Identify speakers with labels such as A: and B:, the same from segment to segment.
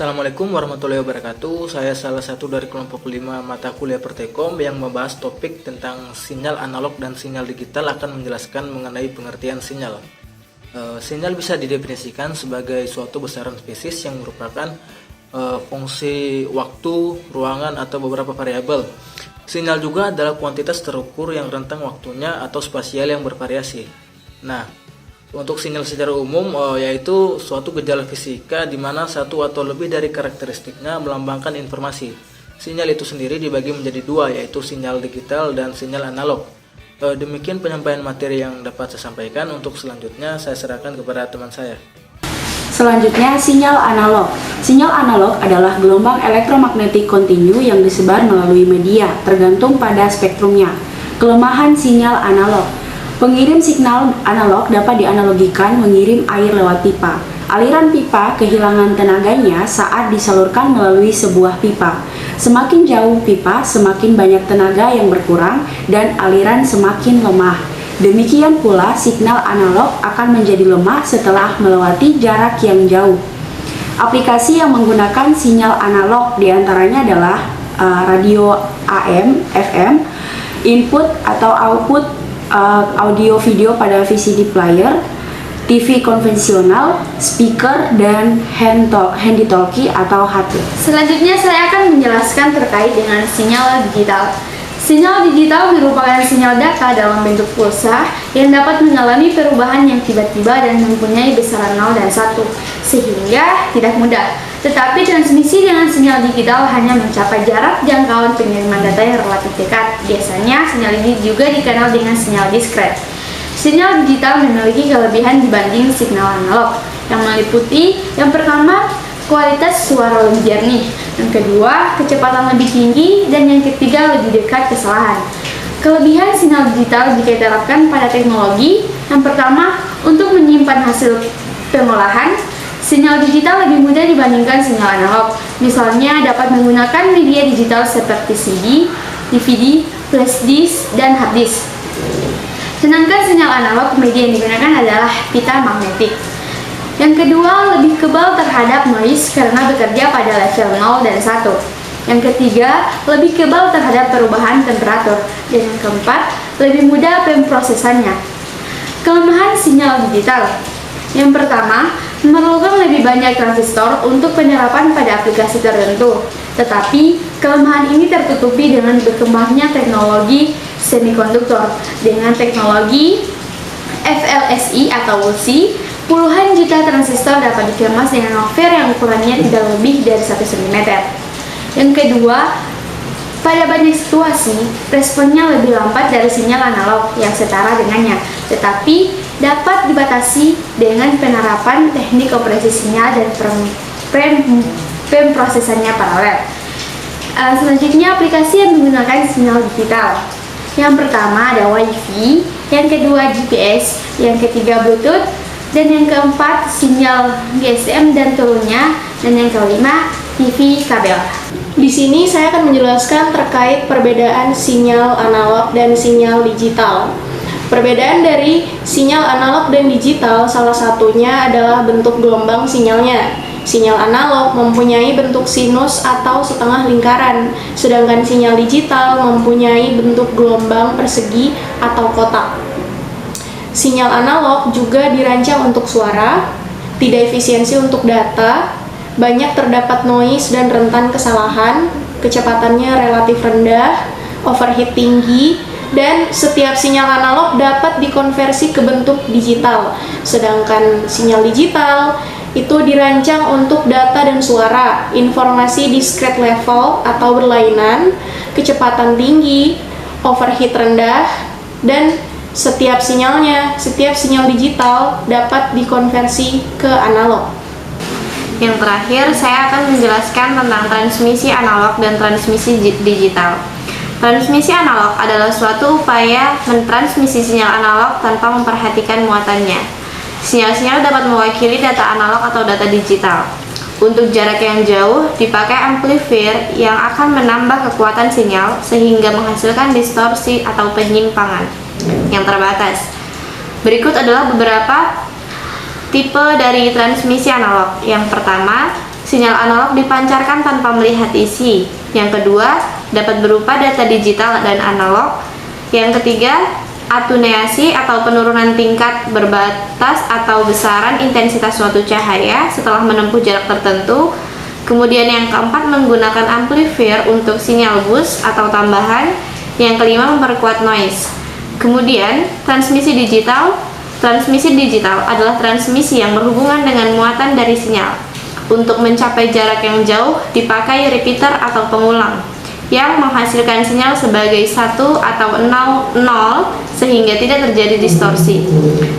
A: Assalamualaikum warahmatullahi wabarakatuh. Saya salah satu dari kelompok 5 mata kuliah Pertekom yang membahas topik tentang sinyal analog dan sinyal digital, akan menjelaskan mengenai pengertian sinyal. Sinyal bisa didefinisikan sebagai suatu besaran spesies yang merupakan fungsi waktu, ruangan, atau beberapa variabel. Sinyal juga adalah kuantitas terukur yang rentang waktunya atau spasial yang bervariasi. Nah, untuk sinyal secara umum yaitu suatu gejala fisika di mana satu atau lebih dari karakteristiknya melambangkan informasi. Sinyal itu sendiri dibagi menjadi dua, yaitu sinyal digital dan sinyal analog. Demikian penyampaian materi yang dapat saya sampaikan. Untuk selanjutnya saya serahkan kepada teman saya.
B: Selanjutnya, sinyal analog. Sinyal analog adalah gelombang elektromagnetik kontinu yang disebar melalui media, tergantung pada spektrumnya. Kelemahan sinyal analog. Pengirim signal analog dapat dianalogikan mengirim air lewat pipa. Aliran pipa kehilangan tenaganya saat disalurkan melalui sebuah pipa. Semakin jauh pipa, semakin banyak tenaga yang berkurang dan aliran semakin lemah. Demikian pula signal analog akan menjadi lemah setelah melewati jarak yang jauh. Aplikasi yang menggunakan sinyal analog diantaranya adalah radio AM, FM, input atau output audio video pada VCD player, TV konvensional, speaker, dan handy talkie atau HP.
C: Selanjutnya saya akan menjelaskan terkait dengan sinyal digital. Sinyal digital merupakan sinyal data dalam bentuk pulsa yang dapat mengalami perubahan yang tiba-tiba dan mempunyai besaran 0 dan 1, sehingga tidak mudah. Tetapi transmisi dengan sinyal digital hanya mencapai jarak jangkauan pengiriman data yang relatif dekat. Biasanya sinyal ini juga dikenal dengan sinyal diskret. Sinyal digital memiliki kelebihan dibanding sinyal analog, yang meliputi yang pertama, kualitas suara lebih jernih, yang kedua, kecepatan lebih tinggi, dan yang ketiga, lebih dekat kesalahan. Kelebihan sinyal digital jika diterapkan pada teknologi, yang pertama, untuk menyimpan hasil pengolahan. Sinyal digital lebih mudah dibandingkan sinyal analog. Misalnya dapat menggunakan media digital seperti CD, DVD, flash disk, dan hard disk. Sedangkan sinyal analog, media yang digunakan adalah pita magnetik. Yang kedua, lebih kebal terhadap noise karena bekerja pada level 0 dan 1. Yang ketiga, lebih kebal terhadap perubahan temperatur. Dan yang keempat, lebih mudah pemrosesannya. Kelemahan sinyal digital. Yang pertama, memerlukan lebih banyak transistor untuk penyerapan pada aplikasi tertentu. Tetapi, kelemahan ini tertutupi dengan berkembangnya teknologi semikonduktor. Dengan teknologi FLSI atau WLC, puluhan juta transistor dapat dikemas dengan wafer yang ukurannya tidak lebih dari 1 cm. Yang kedua, pada banyak situasi, responnya lebih lambat dari sinyal analog yang setara dengannya, tetapi dapat dibatasi dengan penerapan teknik operasi sinyal dan pemrosesannya paralel. Selanjutnya, aplikasi yang menggunakan sinyal digital. Yang pertama ada WiFi, yang kedua GPS, yang ketiga Bluetooth, dan yang keempat sinyal GSM dan turunnya, dan yang kelima TV kabel.
D: Di sini saya akan menjelaskan terkait perbedaan sinyal analog dan sinyal digital. Perbedaan dari sinyal analog dan digital salah satunya adalah bentuk gelombang sinyalnya. Sinyal analog mempunyai bentuk sinus atau setengah lingkaran, sedangkan sinyal digital mempunyai bentuk gelombang persegi atau kotak. Sinyal analog juga dirancang untuk suara, tidak efisiensi untuk data, banyak terdapat noise dan rentan kesalahan, kecepatannya relatif rendah, overheat tinggi, dan setiap sinyal analog dapat dikonversi ke bentuk digital. Sedangkan sinyal digital itu dirancang untuk data dan suara, informasi discrete level atau berlainan, kecepatan tinggi, overheat rendah, dan setiap sinyal digital dapat dikonversi ke analog.
C: Yang terakhir, saya akan menjelaskan tentang transmisi analog dan transmisi digital. Transmisi analog adalah suatu upaya mentransmisi sinyal analog tanpa memperhatikan muatannya. Sinyal-sinyal dapat mewakili data analog atau data digital. Untuk jarak yang jauh, dipakai amplifier yang akan menambah kekuatan sinyal sehingga menghasilkan distorsi atau penyimpangan yang terbatas. Berikut adalah beberapa tipe dari transmisi analog. Yang pertama, sinyal analog dipancarkan tanpa melihat isi. Yang kedua, dapat berupa data digital dan analog. Yang ketiga, atenuasi atau penurunan tingkat berbatas atau besaran intensitas suatu cahaya setelah menempuh jarak tertentu. Kemudian yang keempat, menggunakan amplifier untuk sinyal bus atau tambahan. Yang kelima, memperkuat noise. Kemudian, transmisi digital. Transmisi digital adalah transmisi yang berhubungan dengan muatan dari sinyal. Untuk mencapai jarak yang jauh, dipakai repeater atau pengulang yang menghasilkan sinyal sebagai 1 atau 0 sehingga tidak terjadi distorsi.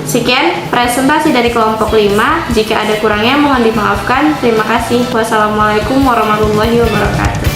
C: Sekian presentasi dari kelompok 5. Jika ada kurangnya mohon dimaafkan. Terima kasih. Wassalamualaikum warahmatullahi wabarakatuh.